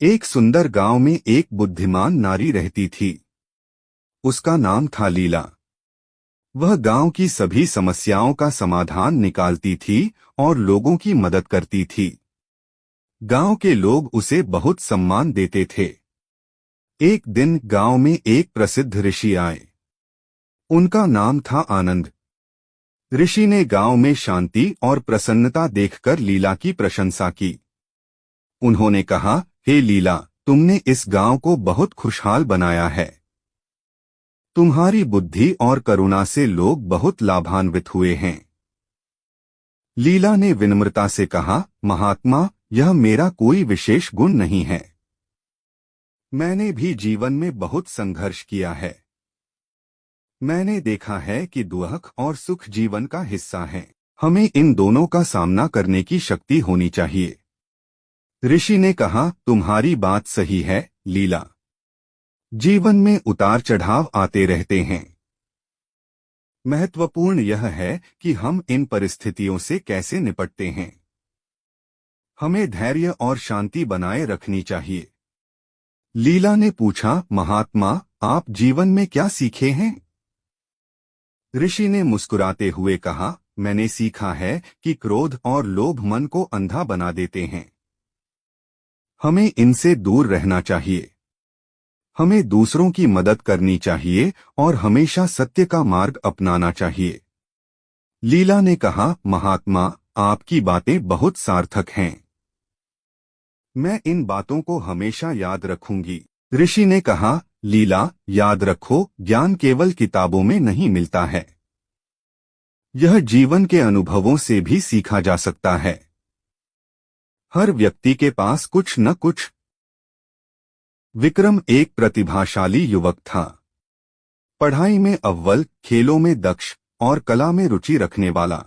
एक सुंदर गांव में एक बुद्धिमान नारी रहती थी। उसका नाम था लीला। वह गांव की सभी समस्याओं का समाधान निकालती थी और लोगों की मदद करती थी। गांव के लोग उसे बहुत सम्मान देते थे। एक दिन गांव में एक प्रसिद्ध ऋषि आए। उनका नाम था आनंद। ऋषि ने गांव में शांति और प्रसन्नता देखकर लीला की प्रशंसा की। उन्होंने कहा, हे लीला, तुमने इस गांव को बहुत खुशहाल बनाया है। तुम्हारी बुद्धि और करुणा से लोग बहुत लाभान्वित हुए हैं। लीला ने विनम्रता से कहा, महात्मा, यह मेरा कोई विशेष गुण नहीं है। मैंने भी जीवन में बहुत संघर्ष किया है। मैंने देखा है कि दुख और सुख जीवन का हिस्सा हैं। हमें इन दोनों का सामना करने की शक्ति होनी चाहिए। ऋषि ने कहा, तुम्हारी बात सही है लीला। जीवन में उतार चढ़ाव आते रहते हैं। महत्वपूर्ण यह है कि हम इन परिस्थितियों से कैसे निपटते हैं। हमें धैर्य और शांति बनाए रखनी चाहिए। लीला ने पूछा, महात्मा, आप जीवन में क्या सीखे हैं? ऋषि ने मुस्कुराते हुए कहा, मैंने सीखा है कि क्रोध और लोभ मन को अंधा बना देते हैं। हमें इनसे दूर रहना चाहिए। हमें दूसरों की मदद करनी चाहिए और हमेशा सत्य का मार्ग अपनाना चाहिए। लीला ने कहा, महात्मा, आपकी बातें बहुत सार्थक हैं। मैं इन बातों को हमेशा याद रखूंगी। ऋषि ने कहा, लीला, याद रखो, ज्ञान केवल किताबों में नहीं मिलता है। यह जीवन के अनुभवों से भी सीखा जा सकता है। हर व्यक्ति के पास कुछ न कुछ। विक्रम एक प्रतिभाशाली युवक था। पढ़ाई में अव्वल, खेलों में दक्ष और कला में रुचि रखने वाला।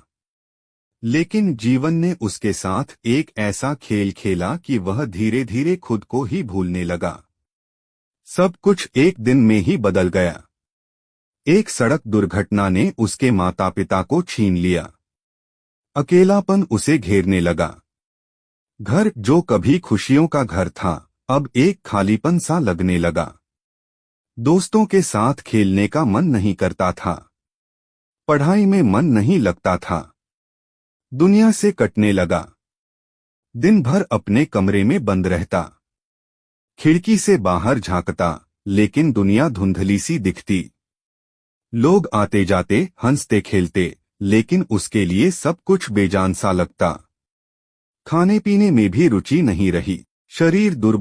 लेकिन जीवन ने उसके साथ एक ऐसा खेल खेला कि वह धीरे धीरे खुद को ही भूलने लगा। सब कुछ एक दिन में ही बदल गया। एक सड़क दुर्घटना ने उसके माता पिता को छीन लिया। अकेलापन उसे घेरने लगा। घर जो कभी खुशियों का घर था, अब एक खालीपन सा लगने लगा। दोस्तों के साथ खेलने का मन नहीं करता था। पढ़ाई में मन नहीं लगता था। दुनिया से कटने लगा। दिन भर अपने कमरे में बंद रहता। खिड़की से बाहर झांकता, लेकिन दुनिया धुंधली सी दिखती। लोग आते जाते, हंसते खेलते, लेकिन उसके लिए सब कुछ बेजान सा लगता। खाने पीने में भी रुचि नहीं रही। शरीर दुर्बल